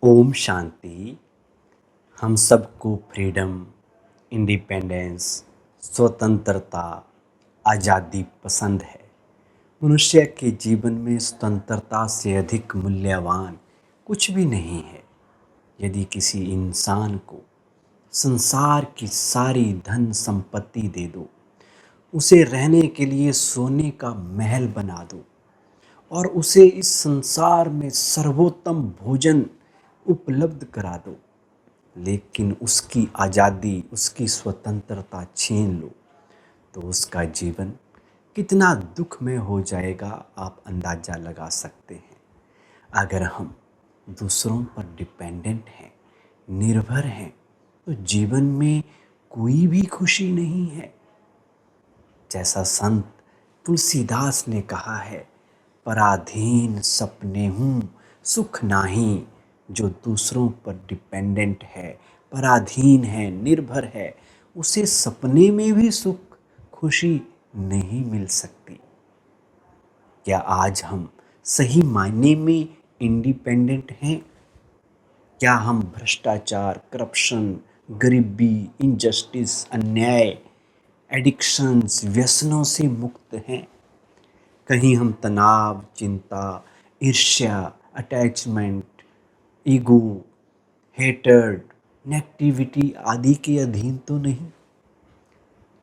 ओम शांति। हम सबको freedom, independence, स्वतंत्रता, आज़ादी पसंद है। मनुष्य के जीवन में स्वतंत्रता से अधिक मूल्यवान कुछ भी नहीं है। यदि किसी इंसान को संसार की सारी धन संपत्ति दे दो, उसे रहने के लिए सोने का महल बना दो और उसे इस संसार में सर्वोत्तम भोजन उपलब्ध करा दो, लेकिन उसकी आज़ादी, उसकी स्वतंत्रता छीन लो, तो उसका जीवन कितना दुखमय हो जाएगा, आप अंदाज़ा लगा सकते हैं। अगर हम दूसरों पर डिपेंडेंट हैं, निर्भर हैं, तो जीवन में कोई भी खुशी नहीं है। जैसा संत तुलसीदास ने कहा है, पराधीन सपने हूँ सुख नाही। जो दूसरों पर डिपेंडेंट है, पराधीन है, निर्भर है, उसे सपने में भी सुख खुशी नहीं मिल सकती। क्या आज हम सही मायने में इंडिपेंडेंट हैं? क्या हम भ्रष्टाचार, करप्शन, गरीबी, इनजस्टिस, अन्याय, एडिक्शंस, व्यसनों से मुक्त हैं? कहीं हम तनाव, चिंता, ईर्ष्या, अटैचमेंट, ईगो, हेटर्ड, नेगेटिविटी आदि के अधीन तो नहीं?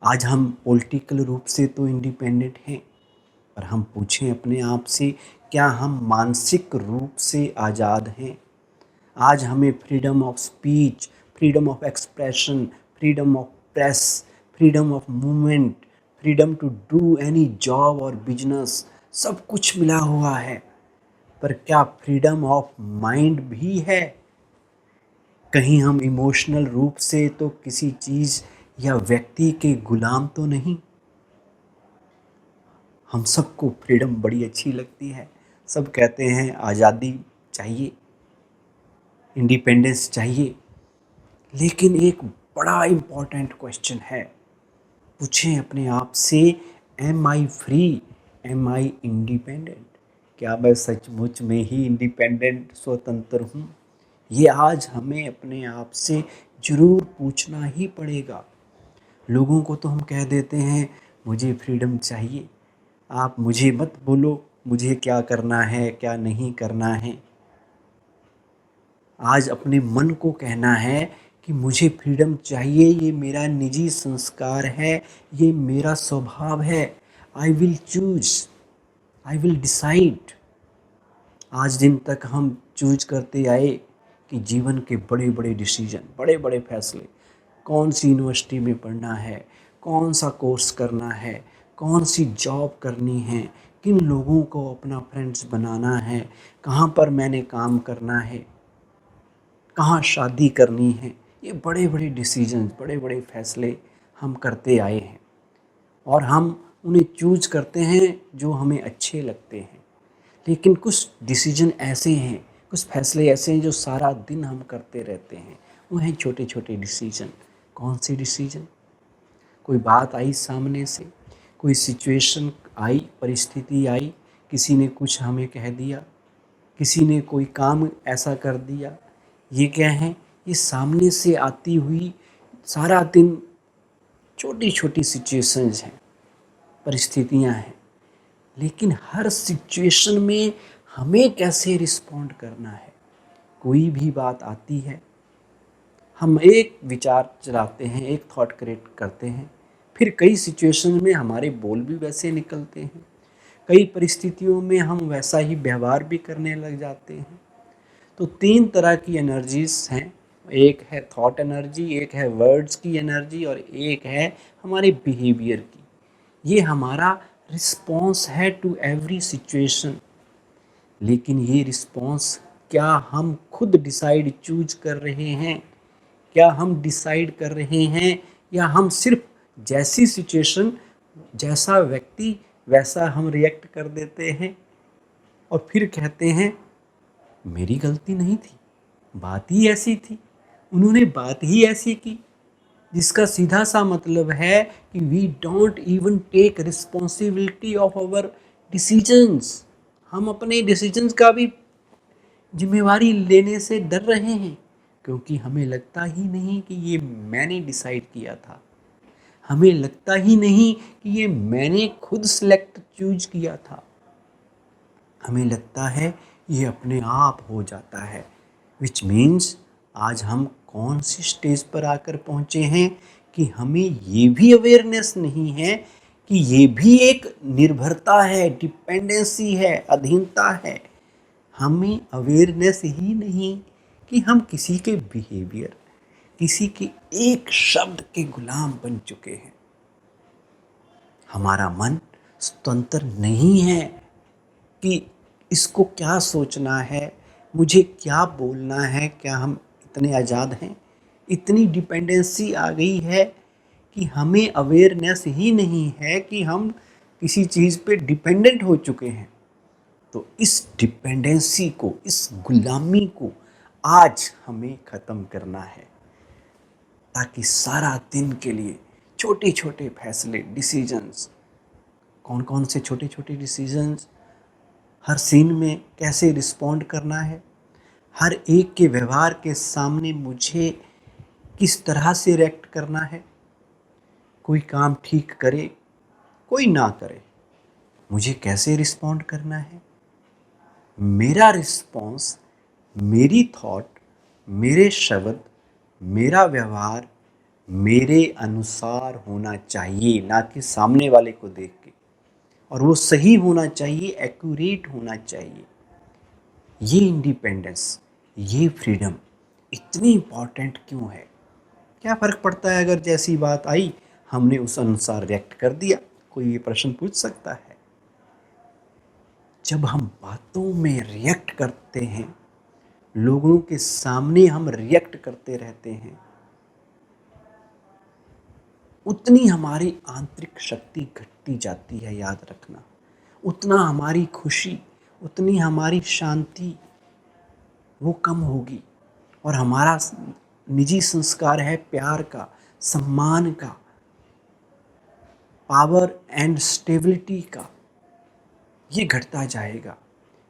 आज हम पॉलिटिकल रूप से तो इंडिपेंडेंट हैं, पर हम पूछें अपने आप से, क्या हम मानसिक रूप से आज़ाद हैं? आज हमें freedom of speech, freedom of expression, freedom of press, freedom of movement, freedom to do any job और बिजनेस सब कुछ मिला हुआ है, पर क्या फ्रीडम ऑफ माइंड भी है? कहीं हम इमोशनल रूप से तो किसी चीज़ या व्यक्ति के गुलाम तो नहीं? हम सबको फ्रीडम बड़ी अच्छी लगती है। सब कहते हैं आज़ादी चाहिए, इंडिपेंडेंस चाहिए, लेकिन एक बड़ा इम्पॉर्टेंट क्वेश्चन है। पूछें अपने आप से, एम आई फ्री, एम आई इंडिपेंडेंट? क्या मैं सचमुच में ही इंडिपेंडेंट, स्वतंत्र हूँ? ये आज हमें अपने आप से ज़रूर पूछना ही पड़ेगा। लोगों को तो हम कह देते हैं मुझे फ्रीडम चाहिए, आप मुझे मत बोलो मुझे क्या करना है, क्या नहीं करना है। आज अपने मन को कहना है कि मुझे फ्रीडम चाहिए, ये मेरा निजी संस्कार है, ये मेरा स्वभाव है। I will choose, I will decide. आज दिन तक हम चूज करते आए कि जीवन के बड़े बड़े डिसीजन, बड़े बड़े फैसले, कौन सी यूनिवर्सिटी में पढ़ना है, कौन सा कोर्स करना है, कौन सी जॉब करनी है, किन लोगों को अपना फ्रेंड्स बनाना है, कहाँ पर मैंने काम करना है, कहाँ शादी करनी है। ये बड़े बड़े डिसीजन, बड़े बड़े फैसले हम करते आए हैं और हम उन्हें चूज करते हैं जो हमें अच्छे लगते हैं। लेकिन कुछ डिसीजन ऐसे हैं, कुछ फैसले ऐसे हैं जो सारा दिन हम करते रहते हैं। वो हैं छोटे छोटे डिसीजन। कौन से डिसीजन? कोई बात आई सामने से, कोई सिचुएशन आई, परिस्थिति आई, किसी ने कुछ हमें कह दिया, किसी ने कोई काम ऐसा कर दिया। ये क्या है? ये सामने से आती हुई सारा दिन छोटी छोटी सिचुएशंस हैं, परिस्थितियां हैं। लेकिन हर सिचुएशन में हमें कैसे रिस्पॉन्ड करना है। कोई भी बात आती है, हम एक विचार चलाते हैं, एक थॉट क्रिएट करते हैं, फिर कई सिचुएशन में हमारे बोल भी वैसे निकलते हैं, कई परिस्थितियों में हम वैसा ही व्यवहार भी करने लग जाते हैं। तो तीन तरह की एनर्जीज हैं। एक है थॉट एनर्जी, एक है वर्ड्स की एनर्जी और एक है हमारे बिहेवियर की। ये हमारा रिस्पॉन्स है टू एवरी सिचुएशन। लेकिन ये रिस्पॉन्स क्या हम खुद डिसाइड चूज कर रहे हैं? क्या हम डिसाइड कर रहे हैं या हम सिर्फ जैसी सिचुएशन, जैसा व्यक्ति वैसा हम रिएक्ट कर देते हैं और फिर कहते हैं मेरी गलती नहीं थी, बात ही ऐसी थी, उन्होंने बात ही ऐसी की। जिसका सीधा सा मतलब है कि we don't even take responsibility of our decisions. हम अपने डिसीजंस का भी जिम्मेवारी लेने से डर रहे हैं क्योंकि हमें लगता ही नहीं कि ये मैंने डिसाइड किया था, हमें लगता ही नहीं कि ये मैंने खुद सेलेक्ट चूज किया था, हमें लगता है ये अपने आप हो जाता है। विच मीन्स आज हम कौन सी स्टेज पर आकर पहुँचे हैं कि हमें ये भी अवेयरनेस नहीं है कि ये भी एक निर्भरता है, डिपेंडेंसी है, अधीनता है। हमें अवेयरनेस ही नहीं कि हम किसी के बिहेवियर, किसी के एक शब्द के गुलाम बन चुके हैं। हमारा मन स्वतंत्र नहीं है कि इसको क्या सोचना है, मुझे क्या बोलना है। क्या हम इतने आज़ाद हैं? इतनी डिपेंडेंसी आ गई है कि हमें अवेयरनेस ही नहीं है कि हम किसी चीज़ पे डिपेंडेंट हो चुके हैं। तो इस डिपेंडेंसी को, इस गुलामी को आज हमें ख़त्म करना है, ताकि सारा दिन के लिए छोटे छोटे फैसले, डिसीजंस, कौन कौन से छोटे छोटे डिसीजंस, हर सीन में कैसे रिस्पॉन्ड करना है, हर एक के व्यवहार के सामने मुझे किस तरह से रिएक्ट करना है। कोई काम ठीक करे, कोई ना करे, मुझे कैसे रिस्पॉन्ड करना है। मेरा रिस्पॉन्स, मेरी थॉट, मेरे शब्द, मेरा व्यवहार मेरे अनुसार होना चाहिए, ना कि सामने वाले को देख के। और वो सही होना चाहिए, एक्यूरेट होना चाहिए। ये इंडिपेंडेंस, ये फ्रीडम इतनी इम्पॉर्टेंट क्यों है? क्या फ़र्क पड़ता है अगर जैसी बात आई हमने उस अनुसार रिएक्ट कर दिया? कोई ये प्रश्न पूछ सकता है। जब हम बातों में रिएक्ट करते हैं, लोगों के सामने हम रिएक्ट करते रहते हैं, उतनी हमारी आंतरिक शक्ति घटती जाती है। याद रखना, उतना हमारी खुशी, उतनी हमारी शांति वो कम होगी। और हमारा निजी संस्कार है प्यार का, सम्मान का, पावर एंड स्टेबिलिटी का, ये घटता जाएगा।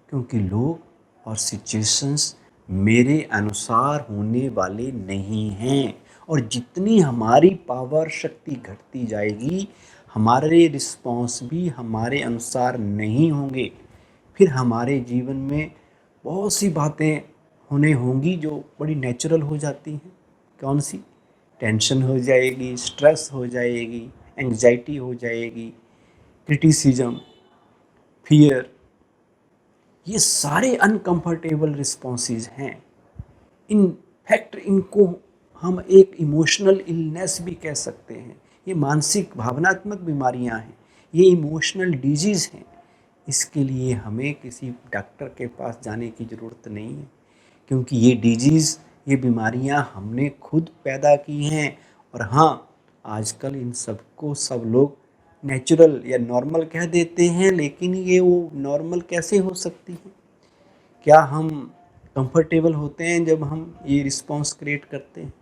क्योंकि लोग और सिचुएशंस मेरे अनुसार होने वाले नहीं हैं। और जितनी हमारी पावर, शक्ति घटती जाएगी, हमारे रिस्पॉन्स भी हमारे अनुसार नहीं होंगे। फिर हमारे जीवन में बहुत सी बातें होने होंगी जो बड़ी नेचुरल हो जाती हैं। कौन सी? टेंशन हो जाएगी, स्ट्रेस हो जाएगी, एंग्जाइटी हो जाएगी, क्रिटिसिज्म, फियर। ये सारे अनकंफर्टेबल रिस्पॉन्सेज हैं। इन फैक्ट इनको हम एक इमोशनल इलनेस भी कह सकते हैं। ये मानसिक भावनात्मक बीमारियां हैं, ये इमोशनल डिजीज़ हैं। इसके लिए हमें किसी डॉक्टर के पास जाने की ज़रूरत नहीं है, क्योंकि ये डिजीज़, ये बीमारियां हमने खुद पैदा की हैं। और हाँ, आजकल इन सबको सब लोग नेचुरल या नॉर्मल कह देते हैं, लेकिन ये वो नॉर्मल कैसे हो सकती है? क्या हम कंफर्टेबल होते हैं जब हम ये रिस्पॉन्स क्रिएट करते हैं?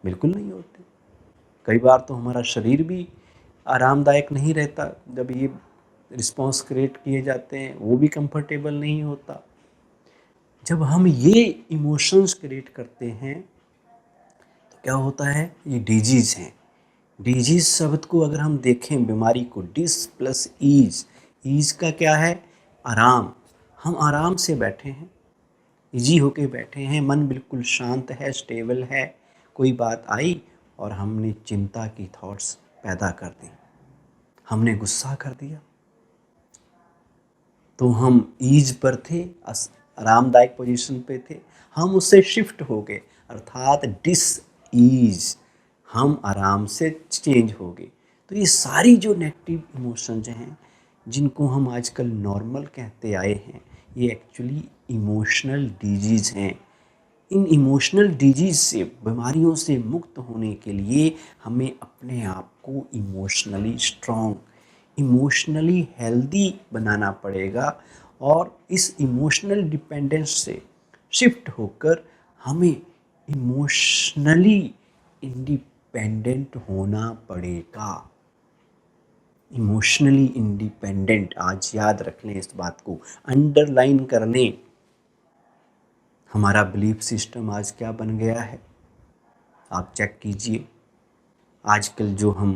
बिल्कुल नहीं होते। कई बार तो हमारा शरीर भी आरामदायक नहीं रहता जब ये रिस्पॉन्स क्रिएट किए जाते हैं, वो भी कंफर्टेबल नहीं होता। जब हम ये इमोशंस क्रिएट करते हैं तो क्या होता है? ये डिजीज़ हैं। डिजीज़ शब्द को अगर हम देखें, बीमारी को, डिस प्लस ईज, ईज का क्या है? आराम। हम आराम से बैठे हैं, इजी होके बैठे हैं, मन बिल्कुल शांत है, स्टेबल है। कोई बात आई और हमने चिंता की थॉट्स पैदा कर दी, हमने गुस्सा कर दिया, तो हम ईज पर थे, आरामदायक पोजीशन पे थे, हम उससे शिफ्ट हो गए, अर्थात डिस ईज, हम आराम से चेंज हो गए। तो ये सारी जो नेगेटिव इमोशंस हैं, जिनको हम आजकल नॉर्मल कहते आए हैं, ये एक्चुअली इमोशनल डिजीज़ हैं। इन इमोशनल डिजीज़ से, बीमारियों से मुक्त होने के लिए हमें अपने आप को इमोशनली स्ट्रॉन्ग, इमोशनली हेल्दी बनाना पड़ेगा। और इस इमोशनल डिपेंडेंस से शिफ्ट होकर हमें इमोशनली इंडिपेंडेंट होना पड़ेगा। इमोशनली इंडिपेंडेंट, आज याद रख लें इस बात को, अंडरलाइन कर लें। हमारा बिलीफ सिस्टम आज क्या बन गया है, आप चेक कीजिए। आजकल जो हम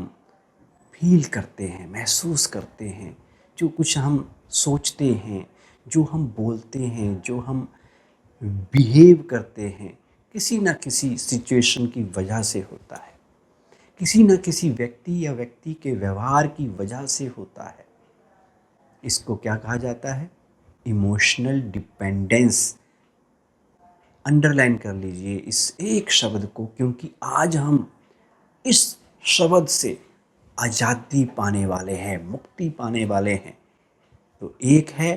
फील करते हैं, महसूस करते हैं, जो कुछ हम सोचते हैं, जो हम बोलते हैं, जो हम बिहेव करते हैं, किसी न किसी सिचुएशन की वजह से होता है, किसी न किसी व्यक्ति या व्यक्ति के व्यवहार की वजह से होता है। इसको क्या कहा जाता है? Emotional dependence. अंडरलाइन कर लीजिए इस एक शब्द को, क्योंकि आज हम इस शब्द से आज़ादी पाने वाले हैं, मुक्ति पाने वाले हैं। तो एक है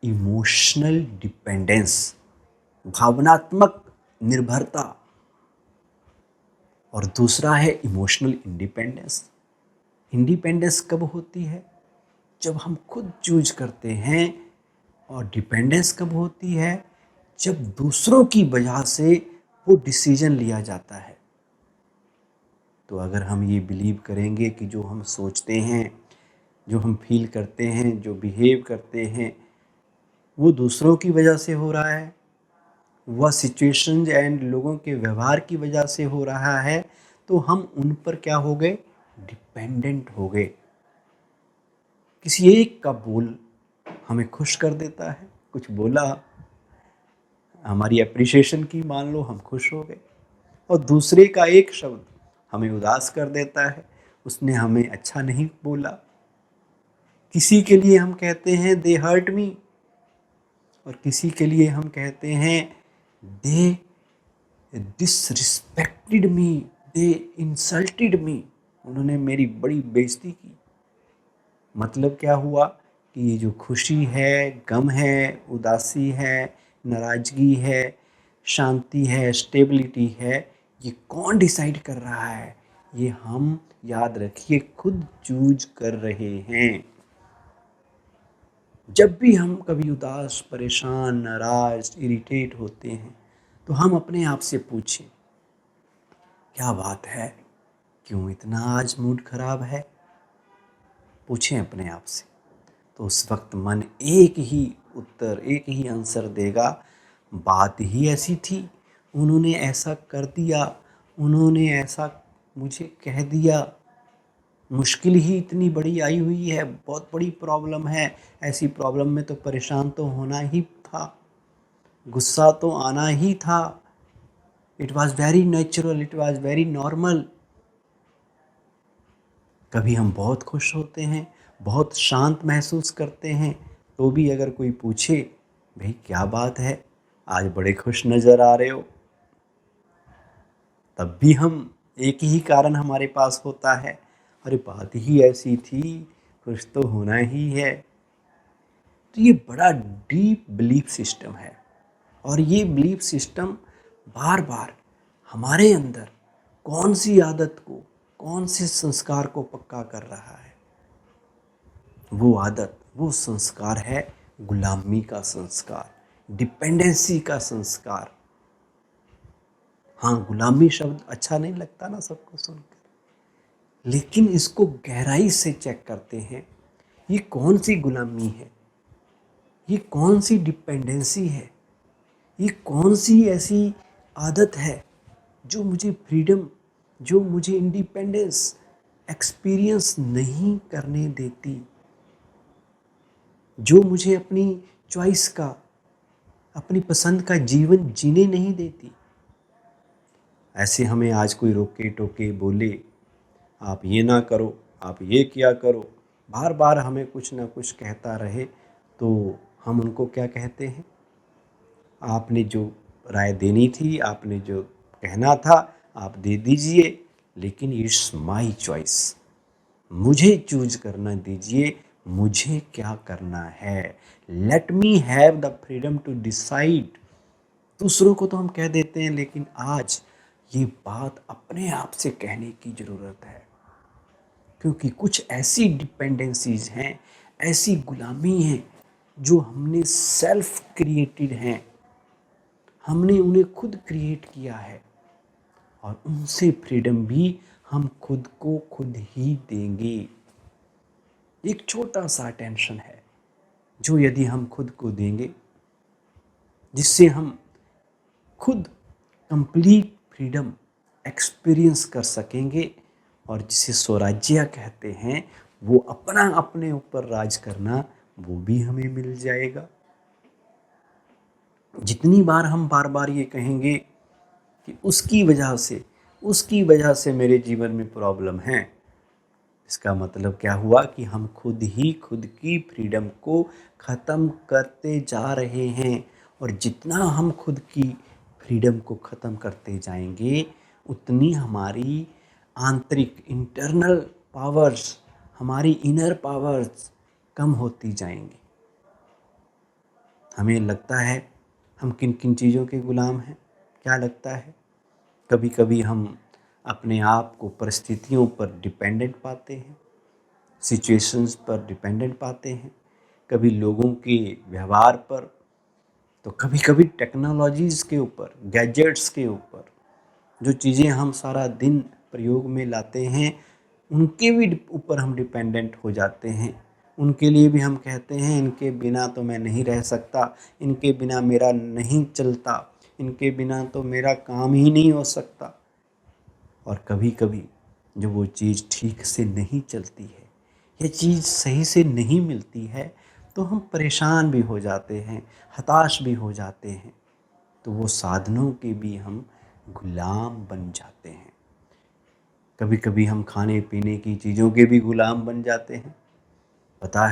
इमोशनल डिपेंडेंस, भावनात्मक निर्भरता, और दूसरा है इमोशनल इंडिपेंडेंस। इंडिपेंडेंस कब होती है? जब हम खुद चूज करते हैं। और डिपेंडेंस कब होती है? जब दूसरों की वजह से वो डिसीजन लिया जाता है। तो अगर हम ये बिलीव करेंगे कि जो हम सोचते हैं, जो हम फील करते हैं, जो बिहेव करते हैं, वो दूसरों की वजह से हो रहा है, वह सिचुएशंस एंड लोगों के व्यवहार की वजह से हो रहा है, तो हम उन पर क्या हो गए? डिपेंडेंट हो गए। किसी एक का बोल हमें खुश कर देता है, कुछ बोला, हमारी एप्रिसिएशन की, मान लो हम खुश हो गए, और दूसरे का एक शब्द हमें उदास कर देता है, उसने हमें अच्छा नहीं बोला। किसी के लिए हम कहते हैं दे हर्ट मी, और किसी के लिए हम कहते हैं दे डिसरिस्पेक्टेड मी, दे इंसल्टेड मी, उन्होंने मेरी बड़ी बेइज्जती की। मतलब क्या हुआ कि ये जो खुशी है, गम है, उदासी है, नाराज़गी है, शांति है, स्टेबिलिटी है, ये कौन डिसाइड कर रहा है? ये हम, याद रखिए, खुद चूज कर रहे हैं। जब भी हम कभी उदास, परेशान, नाराज, इरिटेट होते हैं, तो हम अपने आप से पूछें, क्या बात है? क्यों इतना आज मूड खराब है? पूछें अपने आप से। तो उस वक्त मन एक ही उत्तर, एक ही आंसर देगा, बात ही ऐसी थी, उन्होंने ऐसा कर दिया, उन्होंने ऐसा मुझे कह दिया, मुश्किल ही इतनी बड़ी आई हुई है, बहुत बड़ी प्रॉब्लम है, ऐसी प्रॉब्लम में तो परेशान तो होना ही था, गुस्सा तो आना ही था। It was very natural, it was very normal. कभी हम बहुत खुश होते हैं, बहुत शांत महसूस करते हैं, तो भी अगर कोई पूछे, भाई क्या बात है, आज बड़े खुश नज़र आ रहे हो, तब भी हम, एक ही कारण हमारे पास होता है, अरे बात ही ऐसी थी, खुश तो होना ही है। तो ये बड़ा डीप बिलीफ सिस्टम है, और ये बिलीफ सिस्टम बार बार हमारे अंदर कौन सी आदत को, कौन से संस्कार को पक्का कर रहा है? वो आदत, वो संस्कार है गुलामी का संस्कार, डिपेंडेंसी का संस्कार। हाँ, गुलामी शब्द अच्छा नहीं लगता ना सबको सुनकर, लेकिन इसको गहराई से चेक करते हैं, ये कौन सी गुलामी है, ये कौन सी डिपेंडेंसी है, ये कौन सी ऐसी आदत है जो मुझे फ्रीडम, जो मुझे इंडिपेंडेंस एक्सपीरियंस नहीं करने देती, जो मुझे अपनी चॉइस का, अपनी पसंद का जीवन जीने नहीं देती। ऐसे हमें आज कोई रोके टोके बोले, आप ये ना करो, आप ये किया करो, बार बार हमें कुछ ना कुछ कहता रहे, तो हम उनको क्या कहते हैं? आपने जो राय देनी थी, आपने जो कहना था, आप दे दीजिए, लेकिन इट्स माई चॉइस, मुझे चूज करना दीजिए, मुझे क्या करना है। Let me have the freedom to decide. दूसरों को तो हम कह देते हैं, लेकिन आज ये बात अपने आप से कहने की ज़रूरत है, क्योंकि कुछ ऐसी डिपेंडेंसीज हैं, ऐसी गुलामी हैं, जो हमने सेल्फ क्रिएटेड हैं, हमने उन्हें खुद क्रिएट किया है, और उनसे फ्रीडम भी हम खुद को खुद ही देंगे। एक छोटा सा अटेंशन है जो यदि हम खुद को देंगे, जिससे हम खुद कंप्लीट फ्रीडम एक्सपीरियंस कर सकेंगे, और जिसे स्वराज्य कहते हैं, वो अपना अपने ऊपर राज करना, वो भी हमें मिल जाएगा। जितनी बार हम बार बार ये कहेंगे कि उसकी वजह से मेरे जीवन में प्रॉब्लम है, इसका मतलब क्या हुआ कि हम खुद ही खुद की फ्रीडम को ख़त्म करते जा रहे हैं। और जितना हम खुद की फ्रीडम को ख़त्म करते जाएंगे, उतनी हमारी आंतरिक इंटरनल पावर्स, हमारी इनर पावर्स कम होती जाएंगी। हमें लगता है हम किन किन चीज़ों के गुलाम हैं। क्या लगता है? कभी कभी हम अपने आप को परिस्थितियों पर डिपेंडेंट पाते हैं, सिचुएशंस पर डिपेंडेंट पाते हैं, कभी लोगों के व्यवहार पर, तो कभी कभी टेक्नोलॉजीज़ के ऊपर, गैजेट्स के ऊपर, जो चीज़ें हम सारा दिन प्रयोग में लाते हैं, उनके भी ऊपर हम डिपेंडेंट हो जाते हैं। उनके लिए भी हम कहते हैं इनके बिना तो मैं नहीं रह सकता, इनके बिना मेरा नहीं चलता, इनके बिना तो मेरा काम ही नहीं हो सकता। और कभी कभी जब वो चीज़ ठीक से नहीं चलती है, ये चीज़ सही से नहीं मिलती है, तो हम परेशान भी हो जाते हैं, हताश भी हो जाते हैं। तो वो साधनों के भी हम गुलाम बन जाते हैं। कभी कभी हम खाने पीने की चीज़ों के भी गुलाम बन जाते हैं। पता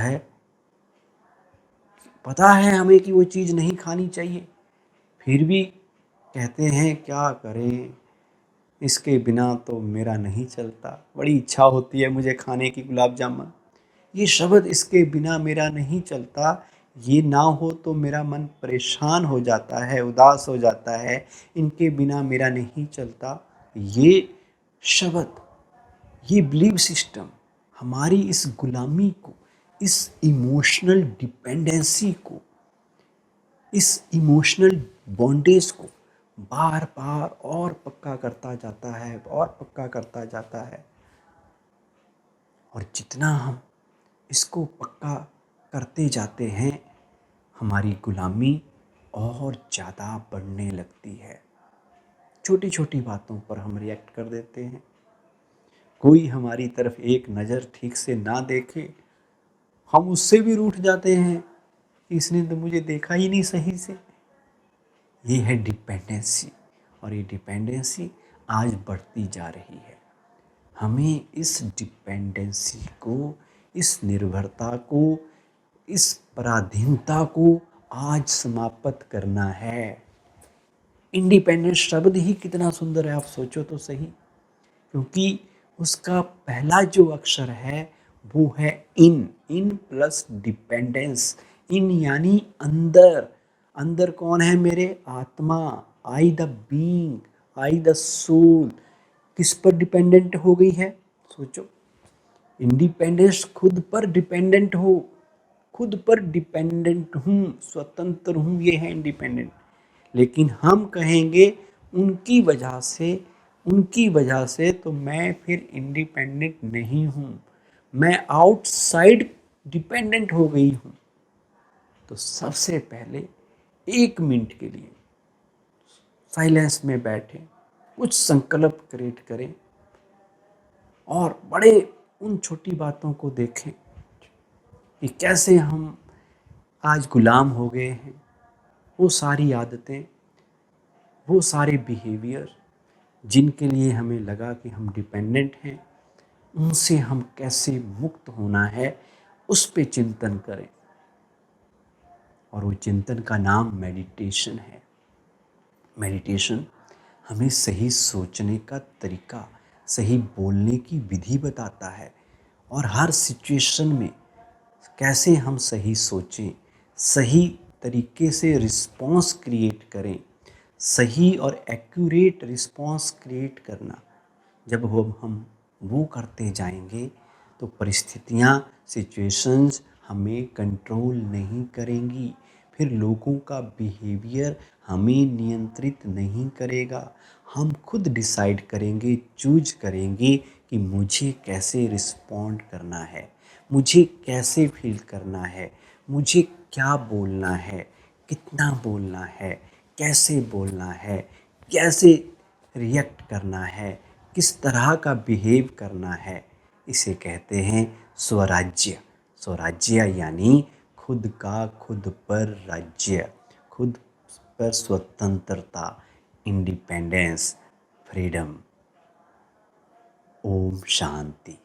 है हमें कि वो चीज़ नहीं खानी चाहिए, फिर भी कहते हैं क्या करें, इसके बिना तो मेरा नहीं चलता। बड़ी इच्छा होती है मुझे खाने की गुलाब जामुन। ये शब्द इसके बिना मेरा नहीं चलता, ये ना हो तो मेरा मन परेशान हो जाता है, उदास हो जाता है, इनके बिना मेरा नहीं चलता। ये शब्द, ये बिलीव सिस्टम हमारी इस गुलामी को, इस इमोशनल डिपेंडेंसी को, इस इमोशनल बॉन्डेज को बार बार और पक्का करता जाता है, और पक्का करता जाता है। और जितना हम इसको पक्का करते जाते हैं, हमारी गुलामी और ज़्यादा बढ़ने लगती है। छोटी छोटी बातों पर हम रिएक्ट कर देते हैं। कोई हमारी तरफ एक नज़र ठीक से ना देखे, हम उससे भी रूठ जाते हैं, इसने तो मुझे देखा ही नहीं सही से। ये है डिपेंडेंसी, और ये डिपेंडेंसी आज बढ़ती जा रही है। हमें इस डिपेंडेंसी को, इस निर्भरता को, इस पराधीनता को आज समाप्त करना है। इंडिपेंडेंस शब्द ही कितना सुंदर है, आप सोचो तो सही। क्योंकि उसका पहला जो अक्षर है वो है इन, इन प्लस डिपेंडेंस। इन यानी अंदर। अंदर कौन है मेरे? आत्मा, I the being, I the soul. किस पर डिपेंडेंट हो गई है? सोचो। इंडिपेंडेंस खुद पर डिपेंडेंट हो, खुद पर डिपेंडेंट हूँ, स्वतंत्र हूँ, ये है इंडिपेंडेंट। लेकिन हम कहेंगे उनकी वजह से तो मैं फिर इंडिपेंडेंट नहीं हूँ, मैं आउटसाइड डिपेंडेंट हो गई हूँ। तो सबसे पहले 1 मिनट के लिए साइलेंस में बैठें, कुछ संकल्प क्रिएट करें, और बड़े उन छोटी बातों को देखें कि कैसे हम आज गुलाम हो गए हैं। वो सारी आदतें, वो सारे बिहेवियर जिनके लिए हमें लगा कि हम डिपेंडेंट हैं, उनसे हम कैसे मुक्त होना है, उस पे चिंतन करें। और वो चिंतन का नाम मेडिटेशन है। मेडिटेशन हमें सही सोचने का तरीका, सही बोलने की विधि बताता है, और हर सिचुएशन में कैसे हम सही सोचें, सही तरीके से रिस्पॉन्स क्रिएट करें। सही और एक्यूरेट रिस्पॉन्स क्रिएट करना, जब हम वो करते जाएंगे, तो परिस्थितियाँ, सिचुएशंस हमें कंट्रोल नहीं करेंगी। फिर लोगों का बिहेवियर हमें नियंत्रित नहीं करेगा। हम खुद डिसाइड करेंगे, चूज करेंगे कि मुझे कैसे रिस्पॉन्ड करना है, मुझे कैसे फील करना है, मुझे क्या बोलना है, कितना बोलना है, कैसे बोलना है, कैसे रिएक्ट करना है, किस तरह का बिहेव करना है, इसे कहते हैं स्वराज्य। स्वराज्य यानी खुद का खुद पर राज्य, खुद पर स्वतंत्रता, इंडिपेंडेंस, फ्रीडम। ओम शांति।